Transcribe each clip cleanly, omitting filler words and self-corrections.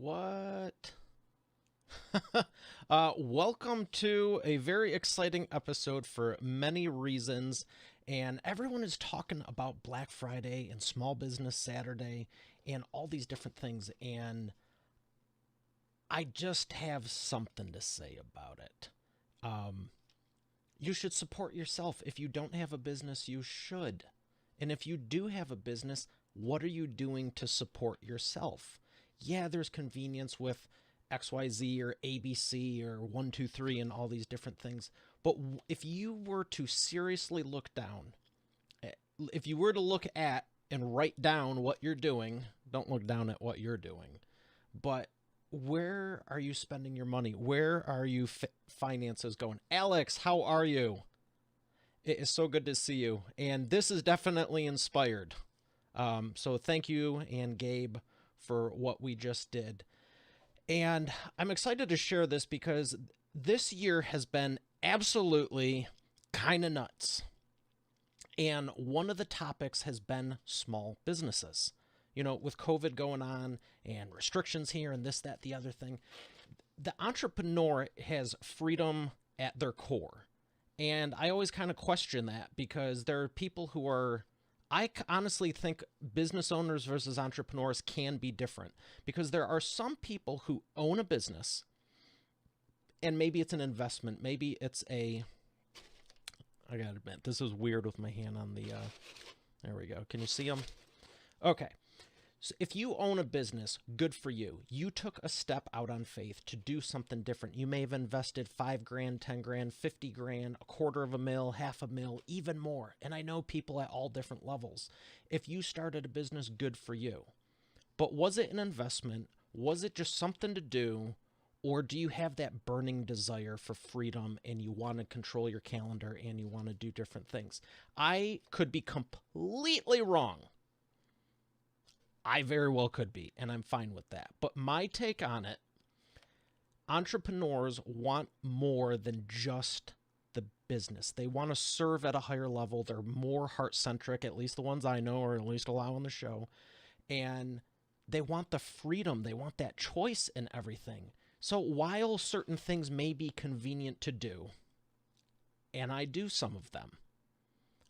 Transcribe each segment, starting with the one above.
What? Welcome to a very exciting episode for many reasons. And everyone is talking about Black Friday and Small Business Saturday and all these different things. And I just have something to say about it. Um, you should support yourself. If you don't have a business, you should. And if you do have a business, what are you doing to support yourself? Yeah, there's convenience with XYZ or ABC or 123 and all these different things. But if you were to seriously look down, if you were to look at and write down what you're doing, don't look down at what you're doing, but where are you spending your money? Where are you finances going? Alex, how are you? It is so good to see you. And this is definitely inspired. So thank you and Gabe for what we just did. And I'm excited to share this because this year has been absolutely kind of nuts. And one of the topics has been small businesses. You know, with COVID going on and restrictions here and this, that, the other thing, the entrepreneur has freedom at their core. And I always kind of question that because there are people who are, I honestly think business owners versus entrepreneurs can be different because there are some people who own a business and maybe it's an investment. Maybe it's I gotta admit, this is weird with my hand on the, there we go. Can you see them? Okay. So if you own a business, good for you. You took a step out on faith to do something different. You may have invested 5 grand, 10 grand, 50 grand, a quarter of a mil, half a mil, even more. And I know people at all different levels. If you started a business, good for you. But was it an investment? Was it just something to do? Or do you have that burning desire for freedom and you want to control your calendar and you want to do different things? I could be completely wrong. I very well could be, and I'm fine with that. But my take on it, entrepreneurs want more than just the business. They want to serve at a higher level. They're more heart-centric, at least the ones I know, or at least allow on the show. And they want the freedom. They want that choice in everything. So while certain things may be convenient to do, and I do some of them,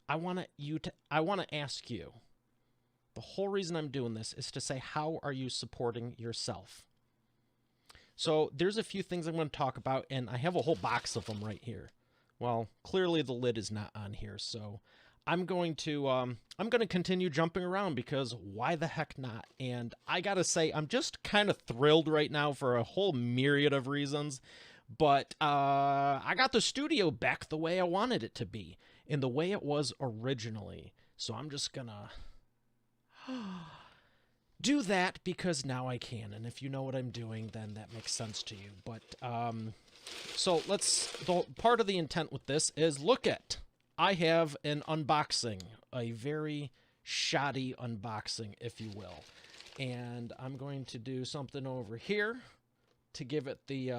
I want to ask you, the whole reason I'm doing this is to say, how are you supporting yourself? So there's a few things I'm going to talk about, and I have a whole box of them right here. Well, clearly the lid is not on here, so I'm going to continue jumping around because why the heck not? And I gotta say, I'm just kind of thrilled right now for a whole myriad of reasons. But I got the studio back the way I wanted it to be, and the way it was originally. So I'm just gonna do that because now I can, and if you know what I'm doing, then that makes sense to you. But so part of the intent with this is I have an unboxing, a very shoddy unboxing, if you will, and I'm going to do something over here to give it the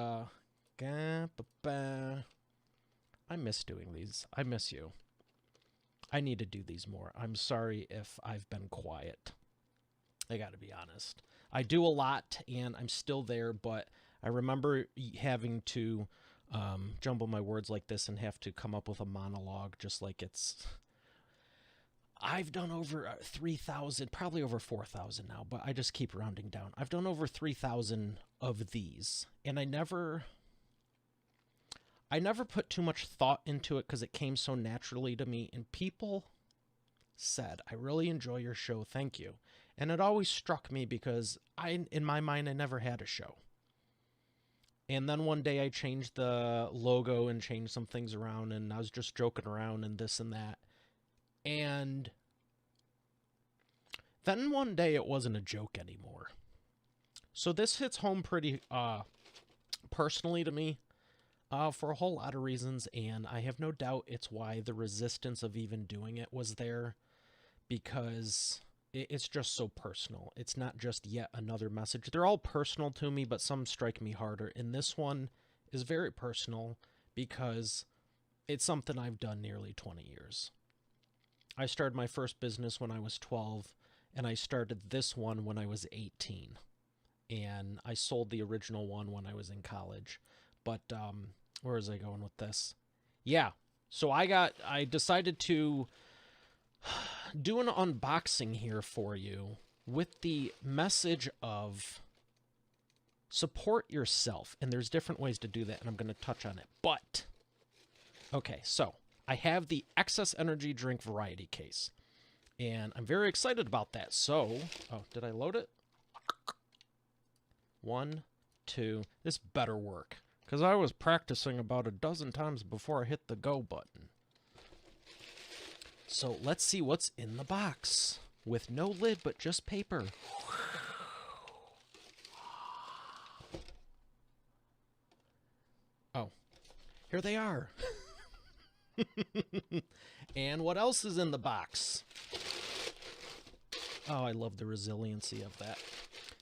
I miss doing these. I miss you. I need to do these more. I'm sorry if I've been quiet. I got to be honest. I do a lot, and I'm still there, but I remember having to jumble my words like this and have to come up with a monologue just like it's... I've done over 3,000, probably over 4,000 now, but I just keep rounding down. I've done over 3,000 of these, and I never put too much thought into it because it came so naturally to me, and people said, I really enjoy your show, thank you. And it always struck me because in my mind, I never had a show. And then one day I changed the logo and changed some things around, and I was just joking around and this and that. And then one day it wasn't a joke anymore. So this hits home pretty personally to me for a whole lot of reasons, and I have no doubt it's why the resistance of even doing it was there, because it's just so personal. It's not just yet another message. They're all personal to me, but some strike me harder. And this one is very personal because it's something I've done nearly 20 years. I started my first business when I was 12, and I started this one when I was 18. and I sold the original one when I was in college. But where was I going with this? Yeah. So I decided to do an unboxing here for you with the message of support yourself. And there's different ways to do that, and I'm going to touch on it. But, okay, so I have the Excess Energy Drink Variety Case, and I'm very excited about that. So, oh, did I load it? 1, 2, this better work, because I was practicing about a dozen times before I hit the go button. So let's see what's in the box, with no lid but just paper. Oh, here they are. And what else is in the box? Oh, I love the resiliency of that.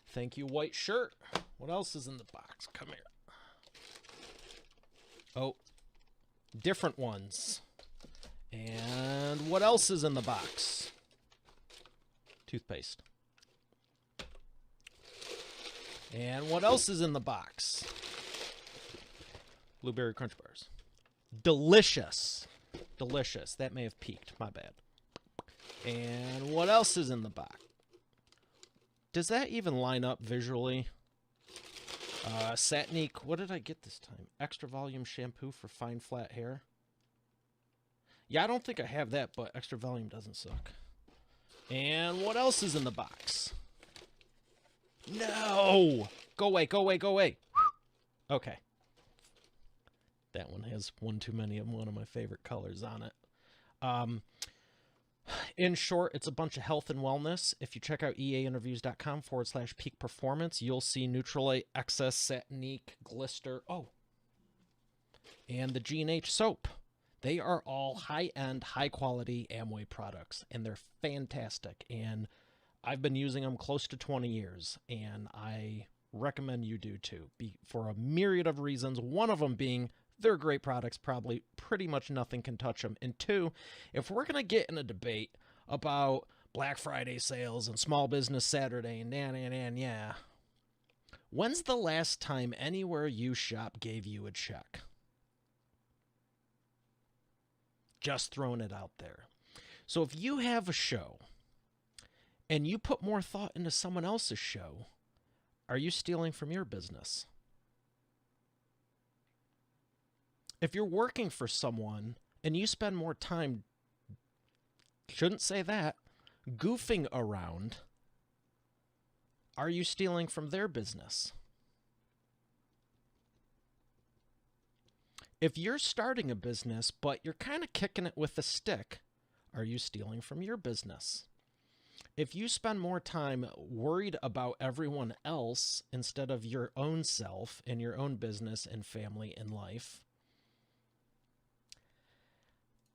Thank you, white shirt. What else is in the box? Come here. Oh, different ones. And what else is in the box? Toothpaste. And what else is in the box? Blueberry Crunch Bars. Delicious. Delicious. That may have peaked. My bad. And what else is in the box? Does that even line up visually? Satinique. What did I get this time? Extra volume shampoo for fine flat hair. Yeah, I don't think I have that, but extra volume doesn't suck. And what else is in the box? No! Go away, go away, go away. Okay. That one has one too many of one of my favorite colors on it. In short, it's a bunch of health and wellness. If you check out eainterviews.com/peak performance, you'll see Neutralite, Excess, Satinique, Glister. Oh. And the G&H soap. They are all high-end, high-quality Amway products, and they're fantastic. And I've been using them close to 20 years, and I recommend you do too, for a myriad of reasons. One of them being they're great products, probably pretty much nothing can touch them. And two, if we're going to get in a debate about Black Friday sales and Small Business Saturday and yeah, when's the last time anywhere you shop gave you a check? Just throwing it out there. So if you have a show and you put more thought into someone else's show, are you stealing from your business? If you're working for someone and you spend more time, shouldn't say that, goofing around, are you stealing from their business? If you're starting a business, but you're kind of kicking it with a stick, are you stealing from your business? If you spend more time worried about everyone else instead of your own self and your own business and family and life,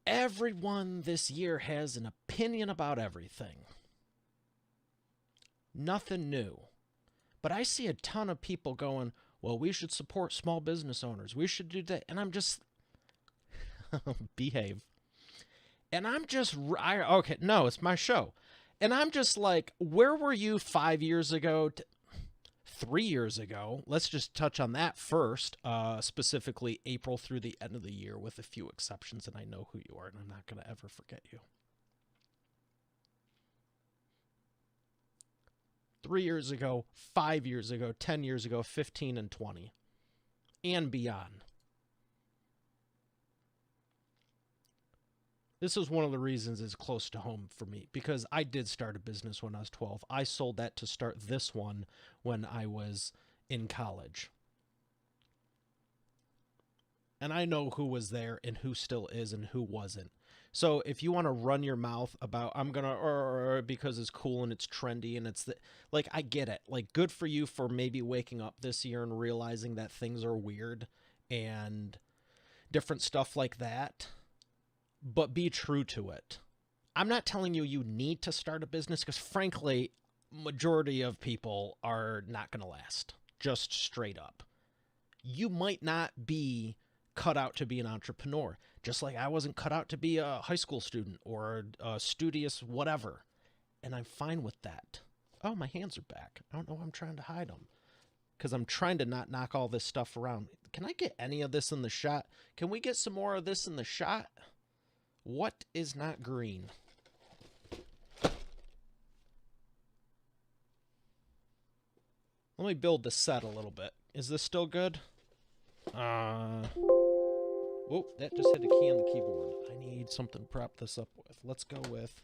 everyone this year has an opinion about everything. Nothing new. But I see a ton of people going, well, we should support small business owners. We should do that. And I'm just, behave. And I'm just, okay, no, it's my show. And I'm just like, where were you 5 years ago, 3 years ago? Let's just touch on that first, specifically April through the end of the year with a few exceptions. And I know who you are, and I'm not going to ever forget you. 3 years ago, 5 years ago, 10 years ago, 15 and 20, and beyond. This is one of the reasons it's close to home for me, because I did start a business when I was 12. I sold that to start this one when I was in college. And I know who was there and who still is and who wasn't. So if you want to run your mouth about, I'm going to, because it's cool and it's trendy and it's, like, I get it. Like, good for you for maybe waking up this year and realizing that things are weird and different stuff like that. But be true to it. I'm not telling you you need to start a business, because frankly, majority of people are not going to last. Just straight up. You might not be cut out to be an entrepreneur, just like I wasn't cut out to be a high school student or a studious whatever. And I'm fine with that. Oh, my hands are back. I don't know why I'm trying to hide them. because I'm trying to not knock all this stuff around. Can I get any of this in the shot? Can we get some more of this in the shot? What is not green? Let me build the set a little bit. Is this still good? Oh, that just hit a key on the keyboard. I need something to prop this up with. Let's go with...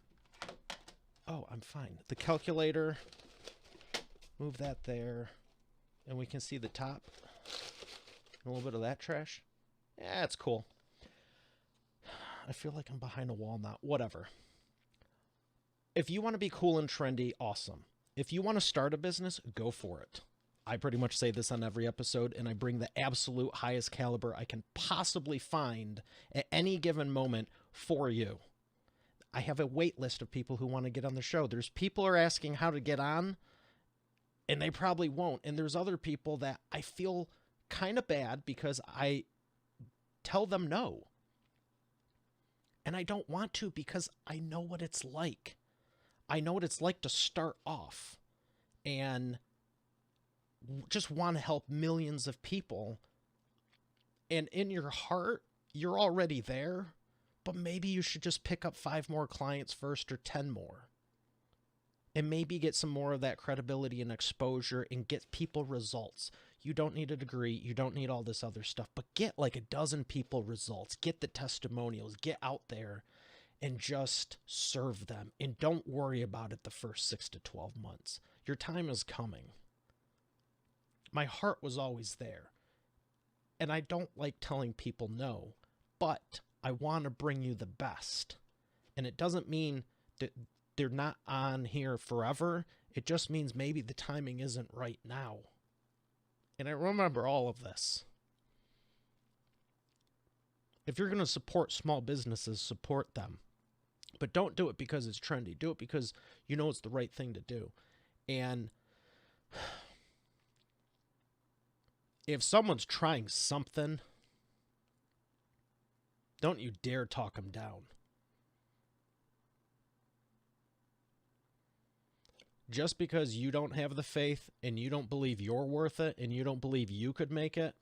Oh, I'm fine. The calculator. Move that there. And we can see the top. A little bit of that trash. Yeah, it's cool. I feel like I'm behind a wall now. Whatever. If you want to be cool and trendy, awesome. If you want to start a business, go for it. I pretty much say this on every episode, and I bring the absolute highest caliber I can possibly find at any given moment for you. I have a wait list of people who want to get on the show. There's people are asking how to get on, and they probably won't. And there's other people that I feel kind of bad because I tell them no. And I don't want to because I know what it's like. I know what it's like to start off and just want to help millions of people. And in your heart, you're already there, but maybe you should just pick up 5 more clients first or 10 more. And maybe get some more of that credibility and exposure and get people results. You don't need a degree. You don't need all this other stuff, but get like a dozen people results. Get the testimonials. Get out there and just serve them. And don't worry about it the first 6 to 12 months. Your time is coming. My heart was always there. And I don't like telling people no, but I want to bring you the best. And it doesn't mean that they're not on here forever. It just means maybe the timing isn't right now. And I remember all of this. If you're going to support small businesses, support them. But don't do it because it's trendy. Do it because you know it's the right thing to do. And if someone's trying something, don't you dare talk them down. Just because you don't have the faith and you don't believe you're worth it and you don't believe you could make it,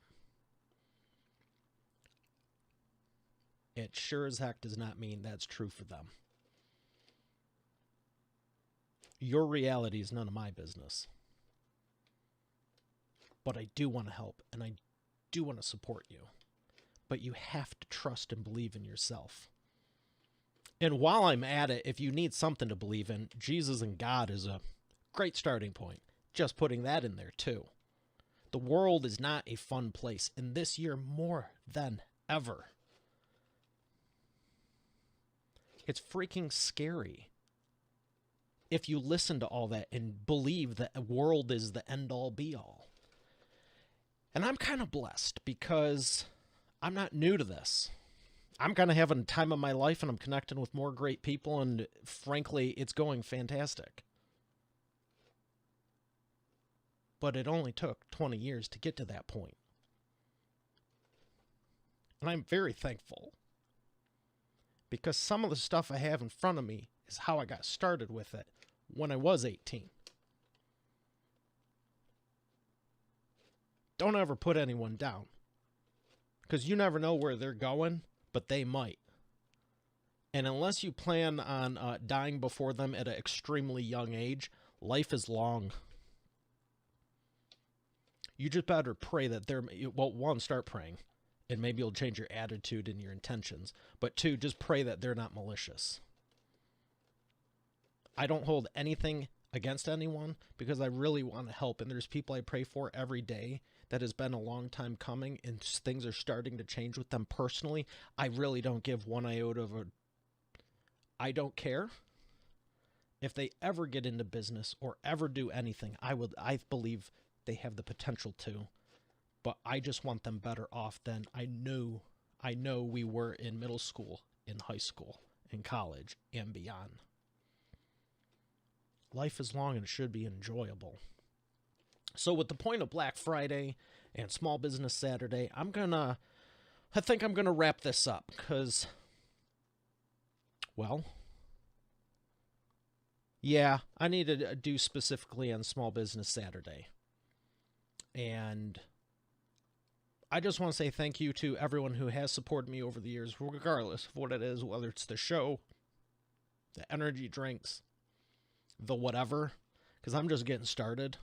it sure as heck does not mean that's true for them. Your reality is none of my business. But I do want to help and I do want to support you. But you have to trust and believe in yourself. And while I'm at it, if you need something to believe in, Jesus and God is a great starting point. Just putting that in there too. The world is not a fun place, and this year more than ever. It's freaking scary. If you listen to all that and believe that the world is the end-all be-all. And I'm kind of blessed because I'm not new to this. I'm kind of having a time of my life and I'm connecting with more great people, and frankly, it's going fantastic. But it only took 20 years to get to that point. And I'm very thankful. Because some of the stuff I have in front of me is how I got started with it when I was 18. Don't ever put anyone down. Because you never know where they're going, but they might. And unless you plan on dying before them at an extremely young age, life is long. You just better pray that they're, well, one, start praying, and maybe you'll change your attitude and your intentions. But two, just pray that they're not malicious. I don't hold anything against anyone because I really want to help. And there's people I pray for every day that has been a long time coming, and things are starting to change with them personally. I really don't give one iota of a... I don't care. If they ever get into business or ever do anything, I believe they have the potential to, but I just want them better off than I know we were in middle school, in high school, in college, and beyond. Life is long and it should be enjoyable. So with the point of Black Friday and Small Business Saturday, I think I'm gonna wrap this up because, well, yeah, I need to do specifically on Small Business Saturday. And I just want to say thank you to everyone who has supported me over the years, regardless of what it is, whether it's the show, the energy drinks, the whatever, because I'm just getting started.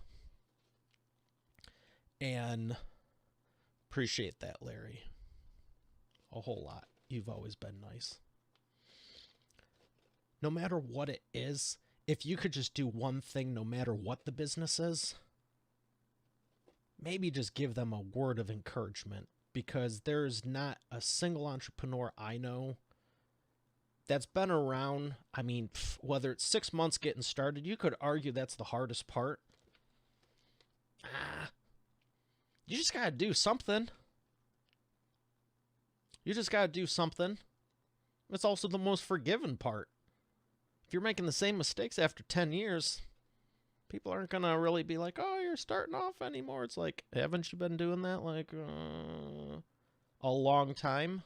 And appreciate that, Larry. A whole lot. You've always been nice. No matter what it is, if you could just do one thing, no matter what the business is, maybe just give them a word of encouragement, because there's not a single entrepreneur I know that's been around. I mean, whether it's 6 months getting started, you could argue that's the hardest part. You just got to do something. You just got to do something. It's also the most forgiving part. If you're making the same mistakes after 10 years, people aren't going to really be like, oh, you're starting off anymore. It's like, haven't you been doing that like a long time?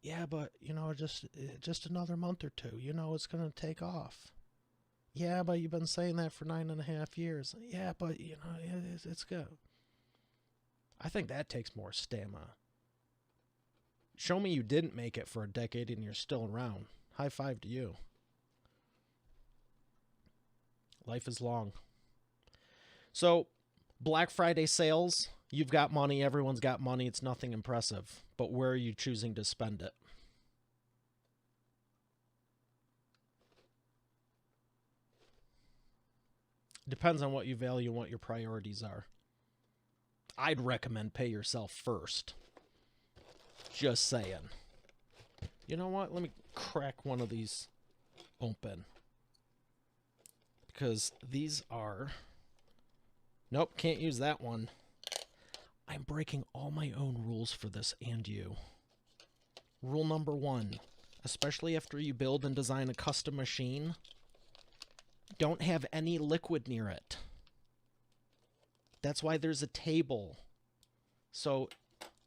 Yeah, but, just another month or two. It's going to take off. Yeah, but you've been saying that for 9.5 years. Yeah, but, it's good. I think that takes more stamina. Show me you didn't make it for a decade and you're still around. High five to you. Life is long. So, Black Friday sales, you've got money, everyone's got money, it's nothing impressive. But where are you choosing to spend it? Depends on what you value and what your priorities are. I'd recommend pay yourself first. Just saying. You know what? Let me crack one of these open. Because these are... Nope, can't use that one. I'm breaking all my own rules for this and you. Rule number 1, especially after you build and design a custom machine, don't have any liquid near it. That's why there's a table. So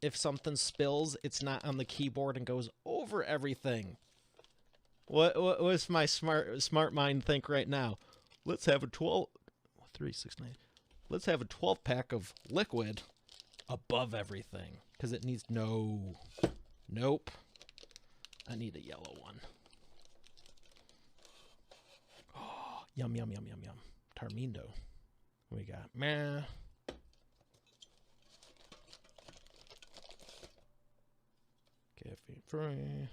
if something spills, it's not on the keyboard and goes over everything. What was my smart mind think right now? Let's have a let's have a 12 pack of liquid above everything, because it needs nope. I need a yellow one. Oh, yum yum yum yum yum. Tarmindo. We got meh. Caffeine free.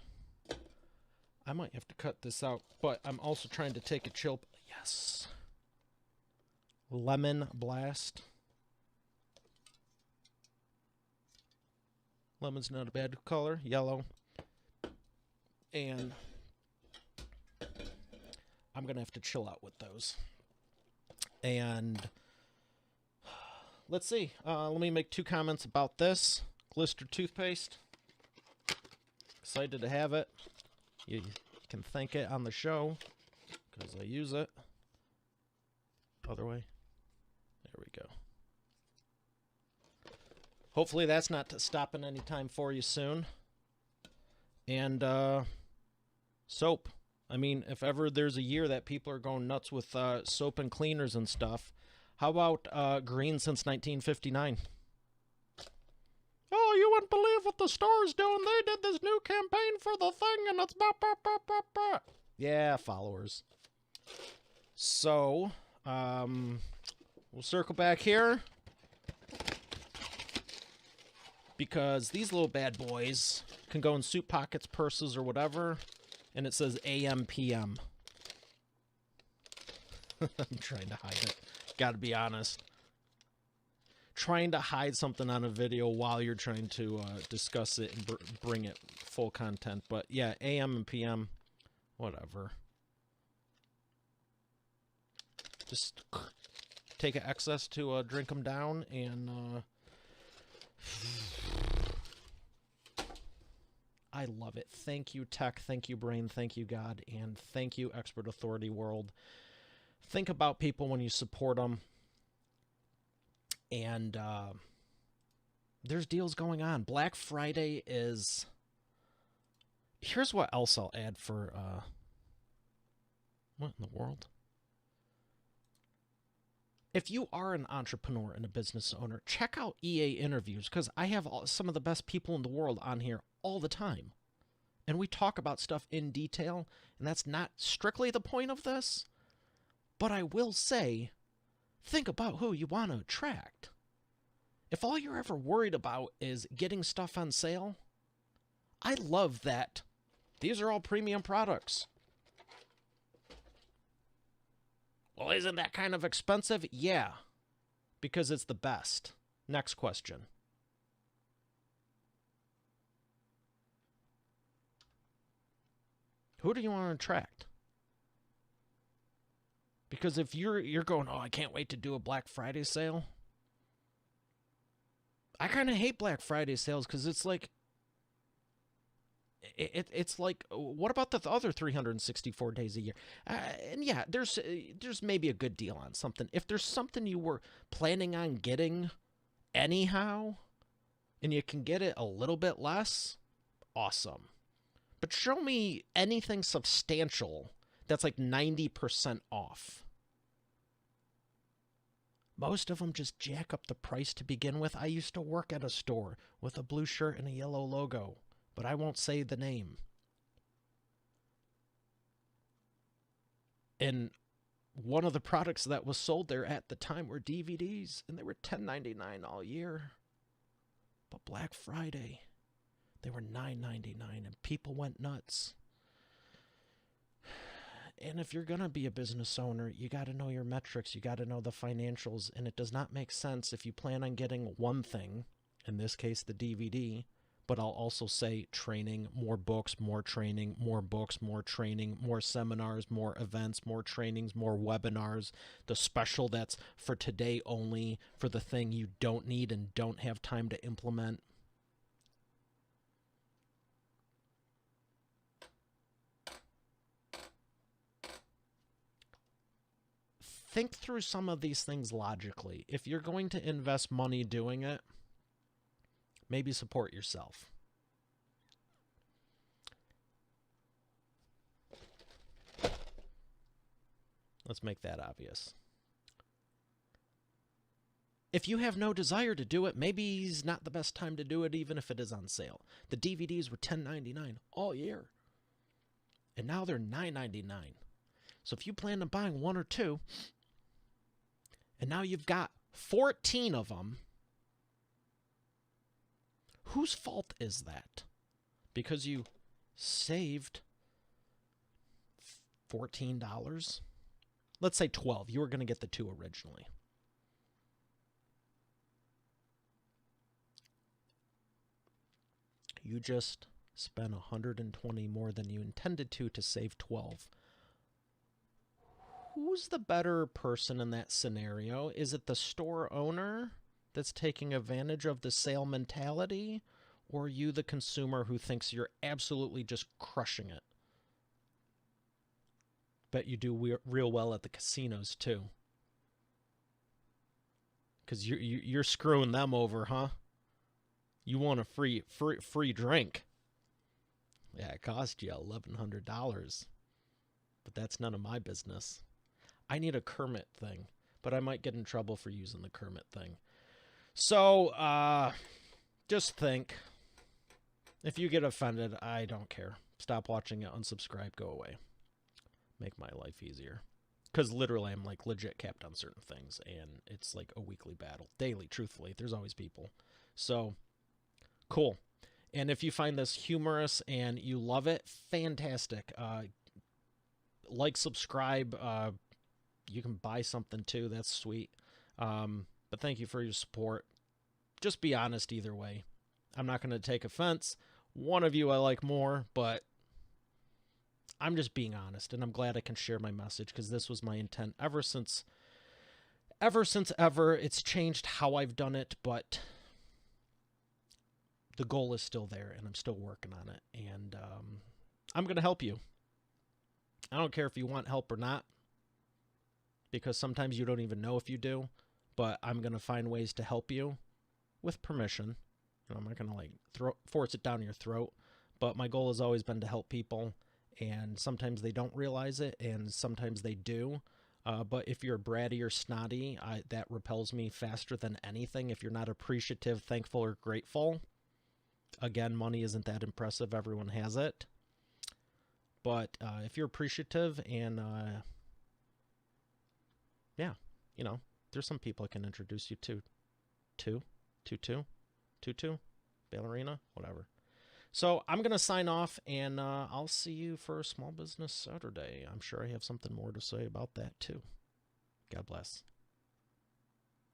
I might have to cut this out, but I'm also trying to take a chill. Yes. Lemon Blast. Lemon's not a bad color. Yellow. And I'm going to have to chill out with those. And let's see. Let me make 2 comments about this. Glister toothpaste. Excited to have it. You can thank it on the show because I use it. Other way. There we go. Hopefully that's not stopping any time for you soon. And soap. I mean, if ever there's a year that people are going nuts with soap and cleaners and stuff, how about green since 1959? Oh, you wouldn't believe what the store's doing. They did this new campaign for the thing, and it's Yeah, followers. So, we'll circle back here. Because these little bad boys can go in suit pockets, purses, or whatever. And it says AM, PM. I'm trying to hide it. Gotta be honest. Trying to hide something on a video while you're trying to discuss it and bring it full content. But yeah, AM and PM, whatever. Just take an excess to drink them down, and I love it. Thank you, Tech. Thank you, Brain. Thank you, God. And thank you, Expert Authority World. Think about people when you support them. And there's deals going on. Black Friday is... Here's what else I'll add for... What in the world? if you are an entrepreneur and a business owner, check out EA interviews because I have some of the best people in the world on here all the time. And we talk about stuff in detail, and that's not strictly the point of this. But I will say, think about who you want to attract. If all you're ever worried about is getting stuff on sale, I love that. These are all premium products. Well, isn't that kind of expensive? Yeah, because it's the best. Next question. Who do you want to attract? Because if you're going, oh, I can't wait to do a Black Friday sale. I kind of hate Black Friday sales because it's like, it's like, what about the other 364 days a year? And yeah, there's maybe a good deal on something. If there's something you were planning on getting anyhow, and you can get it a little bit less, awesome. But show me anything substantial that's like 90% off. Most of them just jack up the price to begin with. I used to work at a store with a blue shirt and a yellow logo, but I won't say the name. And one of the products that was sold there at the time were DVDs, and they were $10.99 all year. But Black Friday, they were $9.99, and people went nuts. And if you're going to be a business owner, you got to know your metrics. You got to know the financials. And it does not make sense if you plan on getting one thing, in this case, the DVD, but I'll also say training, more books, more training, more books, more training, more seminars, more events, more trainings, more webinars, the special that's for today only, for the thing you don't need and don't have time to implement. Think through some of these things logically. If you're going to invest money doing it, maybe support yourself. Let's make that obvious. If you have no desire to do it, maybe it's not the best time to do it, even if it is on sale. The DVDs were $10.99 all year, and now they're $9.99. So if you plan on buying one or two, and now you've got 14 of them, whose fault is that? Because you saved $14? Let's say 12. You were going to get the two originally. You just spent $120 more than you intended to save 12. Who's the better person in that scenario? Is it the store owner that's taking advantage of the sale mentality, or you, the consumer, who thinks you're absolutely just crushing it? Bet you do real well at the casinos too, because you're screwing them over, huh? You want a free drink? Yeah, it cost you $1,100, but that's none of my business. I need a Kermit thing, but I might get in trouble for using the Kermit thing. So, just think. If you get offended, I don't care. Stop watching it, unsubscribe, go away. Make my life easier. Because literally, I'm like legit capped on certain things, and it's like a weekly battle. Daily, truthfully. There's always people. So, cool. And if you find this humorous and you love it, fantastic. Like, subscribe. You can buy something too. That's sweet. But thank you for your support. Just be honest either way. I'm not going to take offense. One of you I like more, but I'm just being honest, and I'm glad I can share my message because this was my intent ever since ever. It's changed how I've done it, but the goal is still there, and I'm still working on it, and I'm going to help you. I don't care if you want help or not, because sometimes you don't even know if you do, but I'm going to find ways to help you with permission. I'm not going to like force it down your throat, but my goal has always been to help people, and sometimes they don't realize it, and sometimes they do. But if you're bratty or snotty, that repels me faster than anything. If you're not appreciative, thankful, or grateful, again, money isn't that impressive. Everyone has it. But if you're appreciative and, yeah, there's some people I can introduce you to. Tutu, ballerina, whatever. So I'm going to sign off, and I'll see you for Small Business Saturday. I'm sure I have something more to say about that, too. God bless.